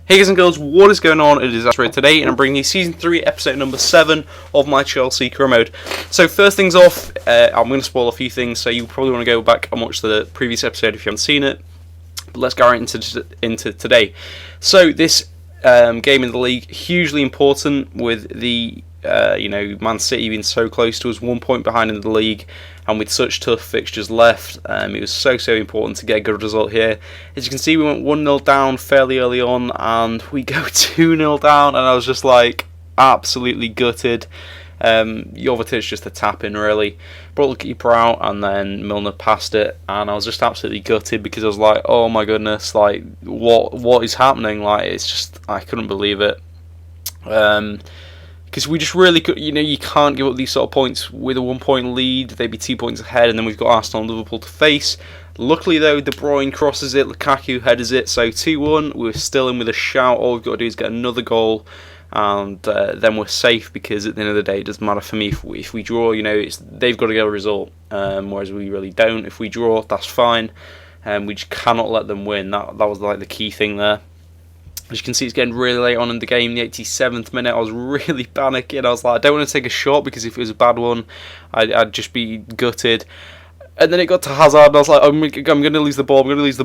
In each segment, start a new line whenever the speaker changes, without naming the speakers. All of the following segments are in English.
Hey guys and girls, what is going on? It is Zazzri today, and I'm bringing you Season 3, Episode number 7 of my Chelsea career mode. So first things off, I'm going to spoil a few things, so you probably want to go back and watch the previous episode if you haven't seen it. But let's go right into today. So this game in the league, hugely important with the Man City being so close to us, 1 point behind in the league, and with such tough fixtures left, it was so important to get a good result here. As you can see, we went 1-0 down fairly early on, and we go 2-0 down, and I was just like absolutely gutted. Jovetic just a tap in really, brought the keeper out, and then Milner passed it, and I was just absolutely gutted because I was like, oh my goodness, like what is happening? Like, it's just, I couldn't believe it. Because we just really could, you can't give up these sort of points with a 1 point lead. They'd be 2 points ahead, and then we've got Arsenal and Liverpool to face. Luckily though, De Bruyne crosses it, Lukaku headers it, so 2-1. We're still in with a shout. All we've got to do is get another goal, and then we're safe, because at the end of the day, it doesn't matter for me if we draw. They've got to get a result, whereas we really don't. If we draw, that's fine. We just cannot let them win. That was like the key thing there. As you can see, it's getting really late on in the game, the 87th minute. I was really panicking. I was like, I don't want to take a shot, because if it was a bad one, I'd just be gutted. And then it got to Hazard, and I was like, I'm going to lose the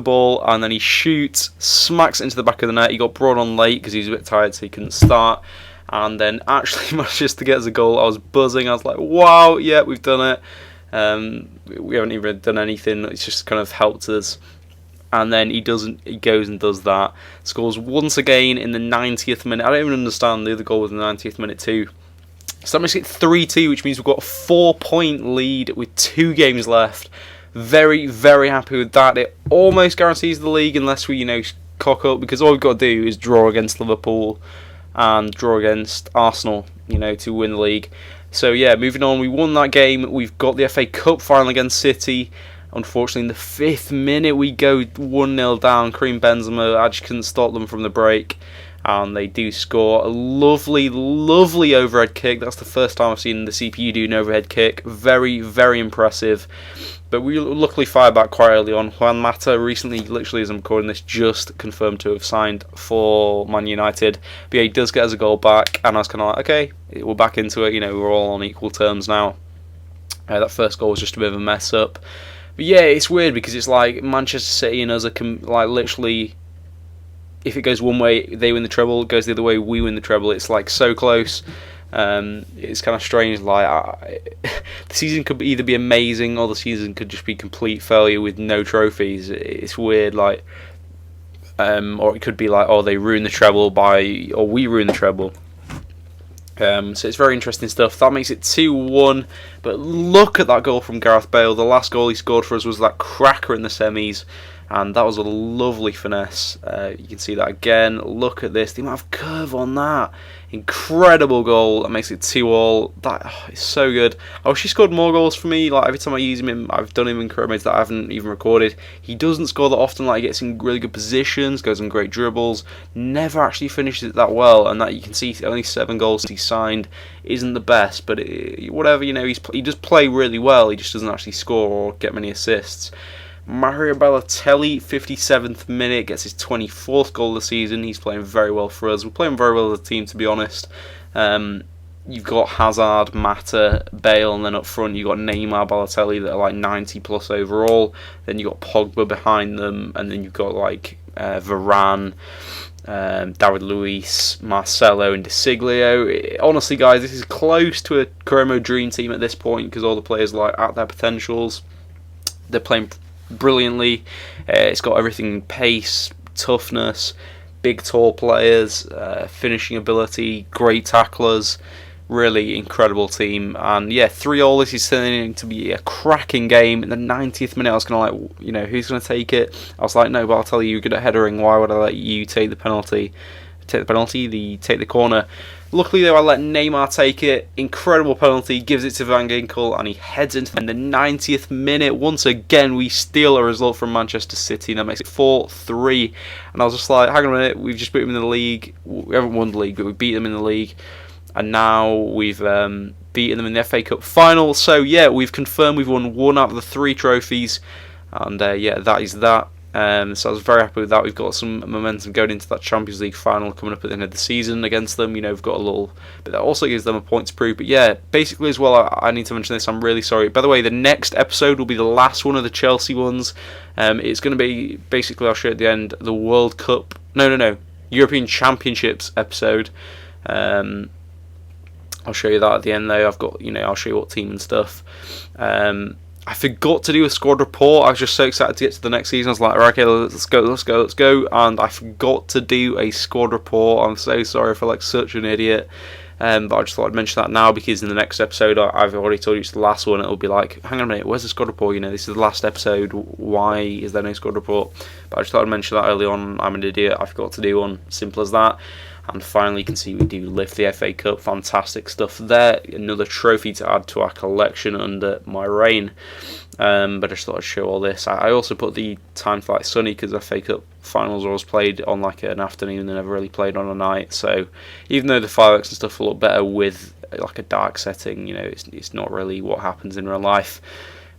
ball, and then he shoots, smacks it into the back of the net. He got brought on late because he was a bit tired, so he couldn't start. And then actually manages to get us a goal. I was buzzing. I was like, wow, yeah, we've done it. We haven't even done anything. It's just kind of helped us. And then he goes and does that. Scores once again in the 90th minute. I don't even understand. The other goal was in the 90th minute too. So that makes it 3-2, which means we've got a 4 point lead with 2 games left. Very, very happy with that. It almost guarantees the league unless we, cock up, because all we've got to do is draw against Liverpool and draw against Arsenal, to win the league. So yeah, moving on. We won that game. We've got the FA Cup final against City. Unfortunately, in the 5th minute, we go 1-0 down. Karim Benzema, I just couldn't stop them from the break. And they do score a lovely, lovely overhead kick. That's the first time I've seen the CPU do an overhead kick. Very, very impressive. But we luckily fired back quite early on. Juan Mata recently, literally as I'm recording this, just confirmed to have signed for Man United. But yeah, he does get us a goal back. And I was kind of like, okay, we're back into it. We're all on equal terms now. That first goal was just a bit of a mess up. But yeah, it's weird because it's like Manchester City and us are like literally, if it goes one way, they win the treble. It goes the other way, we win the treble. It's like so close. It's kind of strange. Like the season could either be amazing or the season could just be complete failure with no trophies. It's weird. Like, or it could be like, oh, they ruin the treble or we ruin the treble. So it's very interesting stuff. That makes it 2-1. But look at that goal from Gareth Bale. The last goal he scored for us was that cracker in the semis, and that was a lovely finesse. You can see that again. Look at this. The amount of curve on that. Incredible goal. That makes it 2-2. That is so good. I wish he scored more goals for me. Like every time I use him, I've done him in career modes that I haven't even recorded. He doesn't score that often. Like, he gets in really good positions, goes on great dribbles, never actually finishes it that well. And that you can see only 7 goals since he signed isn't the best, but whatever. He does play really well. He just doesn't actually score or get many assists. Mario Balotelli, 57th minute, gets his 24th goal of the season. He's playing very well for us. We're playing very well as a team, to be honest. You've got Hazard, Mata, Bale, and then up front you've got Neymar, Balotelli that are like 90 plus overall. Then you've got Pogba behind them, and then you've got like Varane, David Luiz, Marcelo, and De Siglio. Honestly, guys, this is close to a career mode dream team at this point because all the players are like at their potentials. They're playing brilliantly. It's got everything: pace, toughness, big tall players, finishing ability, great tacklers. Really incredible team. And yeah, 3-3. This is turning to be a cracking game. In the 90th minute, I was going to like, who's going to take it? I was like, no, but I'll tell you, you're good at headering. Why would I let you take the penalty? Take the corner. Luckily though, I let Neymar take it. Incredible penalty, gives it to Van Ginkel, and he heads into in the 90th minute. Once again, we steal a result from Manchester City, and that makes it 4-3. And I was just like, hang on a minute, we've just beat them in the league. We haven't won the league, but we beat them in the league. And now we've beaten them in the FA Cup final. So yeah, we've confirmed we've won 1 out of the 3 trophies. And yeah, that is that. So I was very happy with that. We've got some momentum going into that Champions League final coming up at the end of the season against them. We've got a little, but that also gives them a point to prove. But yeah, basically as well, I need to mention this. I'm really sorry. By the way, the next episode will be the last one of the Chelsea ones. It's going to be basically, I'll show you at the end, the World Cup. No, European Championships episode. I'll show you that at the end though. I've got, I'll show you what team and stuff. I forgot to do a squad report. I was just so excited to get to the next season. I was like, right, okay, let's go. And I forgot to do a squad report. I'm so sorry. I feel like such an idiot. But I just thought I'd mention that now because in the next episode, I've already told you it's the last one. It'll be like, hang on a minute, where's the squad report? This is the last episode. Why is there no squad report? But I just thought I'd mention that early on. I'm an idiot. I forgot to do one. Simple as that. And finally, you can see we do lift the FA Cup. Fantastic stuff there. Another trophy to add to our collection under my reign. But I just thought I'd show all this. I also put the time for like sunny because the FA Cup finals are always played on like an afternoon. They're never really played on a night. So even though the fireworks and stuff will look better with like a dark setting, it's not really what happens in real life.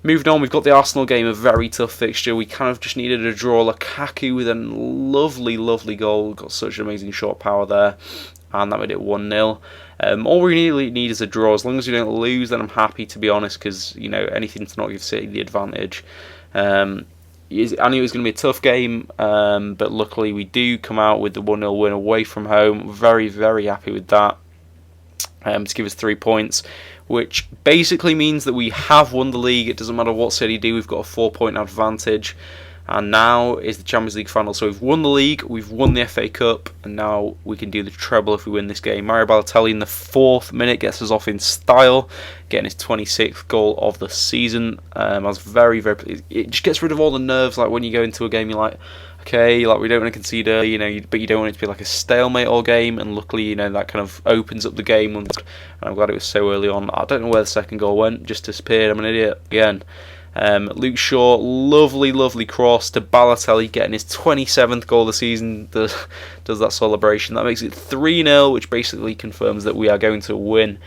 Moving on, we've got the Arsenal game, a very tough fixture. We kind of just needed a draw. Lukaku with a lovely, lovely goal. Got such amazing shot power there. And that made it 1-0. All we really need is a draw. As long as we don't lose, then I'm happy, to be honest, because, anything to not give City the advantage. I knew it was going to be a tough game, but luckily we do come out with the 1-0 win away from home. Very, very happy with that. To give us 3 points, which basically means that we have won the league. It doesn't matter what City do, we've got a 4-point advantage. And now is the Champions League final. So we've won the league, we've won the FA Cup, and now we can do the treble if we win this game. Mario Balotelli in the 4th minute gets us off in style, getting his 26th goal of the season. I was very, very pleased. It just gets rid of all the nerves, like when you go into a game, you're like, okay, like we don't want to concede early, but you don't want it to be like a stalemate all game, and luckily, that kind of opens up the game, and I'm glad it was so early on. I don't know where the second goal went, just disappeared. I'm an idiot again. Luke Shaw, lovely cross to Balotelli, getting his 27th goal of the season, does that celebration. That makes it 3-0, which basically confirms that we are going to win.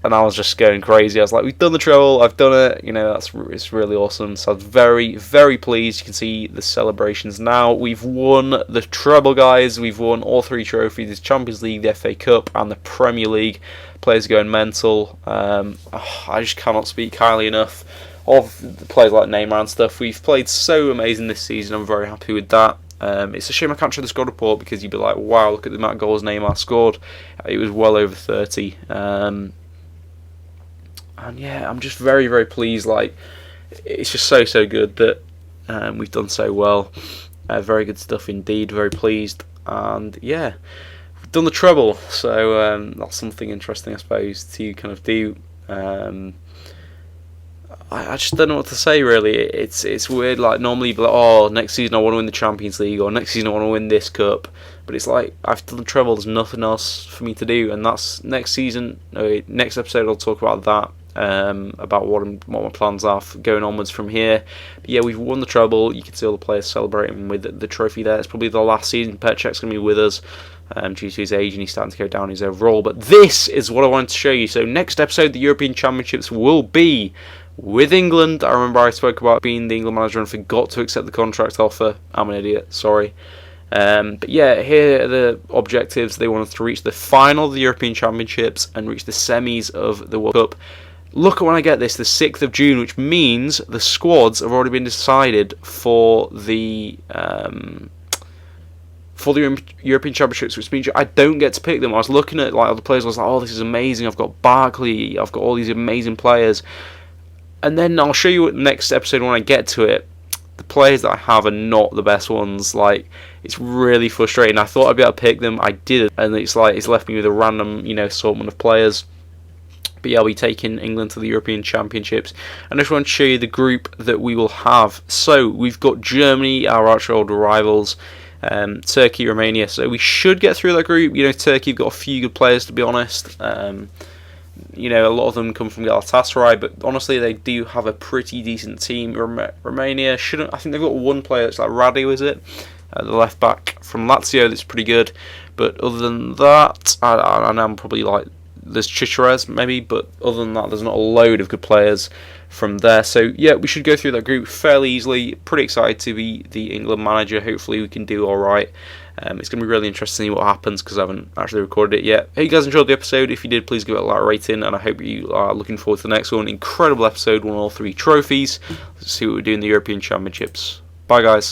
And I was just going crazy. I was like, we've done the treble, I've done it, it's really awesome. So I was very, very pleased. You can see the celebrations now. We've won the treble, guys. We've won all 3 trophies, the Champions League, the FA Cup, and the Premier League. Players are going mental. I just cannot speak highly enough of the players like Neymar and stuff. We've played so amazing this season. I'm very happy with that. It's a shame I can't show the squad report because you'd be like, wow, look at the amount of goals Neymar scored. It was well over 30. And yeah, I'm just very, very pleased. Like, it's just so good that we've done so well. Very good stuff indeed. Very pleased. And yeah, we've done the treble. So that's something interesting, I suppose, to kind of do. I just don't know what to say, really. It's weird. Like, normally you'd be like, oh, next season I want to win the Champions League, or next season I want to win this cup. But it's like, I've done the treble. There's nothing else for me to do. And that's next season. Next episode I'll talk about that. About what my plans are for going onwards from here. But yeah, we've won the treble. You can see all the players celebrating with the trophy there. It's probably the last season Petchek's going to be with us due to his age, and he's starting to go down his overall. But this is what I wanted to show you. So next episode, the European Championships will be with England. I remember I spoke about being the England manager and forgot to accept the contract offer. I'm an idiot, sorry. But yeah, here are the objectives. They wanted to reach the final of the European Championships and reach the semis of the World Cup. Look at when I get this, the 6th of June, which means the squads have already been decided for the European Championships, which means I don't get to pick them. I was looking at like other players, I was like, oh, this is amazing. I've got Barkley, I've got all these amazing players. And then I'll show you next episode when I get to it. The players that I have are not the best ones. Like, it's really frustrating. I thought I'd be able to pick them, I didn't, and it's left me with a random, assortment of players. But yeah, I'll be taking England to the European Championships. And I just want to show you the group that we will have. So, we've got Germany, our arch old rivals, Turkey, Romania. So, we should get through that group. Turkey have got a few good players, to be honest. A lot of them come from Galatasaray, but honestly, they do have a pretty decent team. Romania shouldn't. I think they've got one player that's like Radu, is it? The left back from Lazio, that's pretty good. But other than that, I'm probably like there's Chichorez maybe, but other than that, there's not a load of good players from there. So yeah, we should go through that group fairly easily. Pretty excited to be the England manager. Hopefully we can do alright. It's going to be really interesting to see what happens because I haven't actually recorded it yet. Hope you guys enjoyed the episode. If you did, please give it a like rating, and I hope you are looking forward to the next one. Incredible episode, won all 3 trophies. Let's see what we do in the European Championships. Bye guys.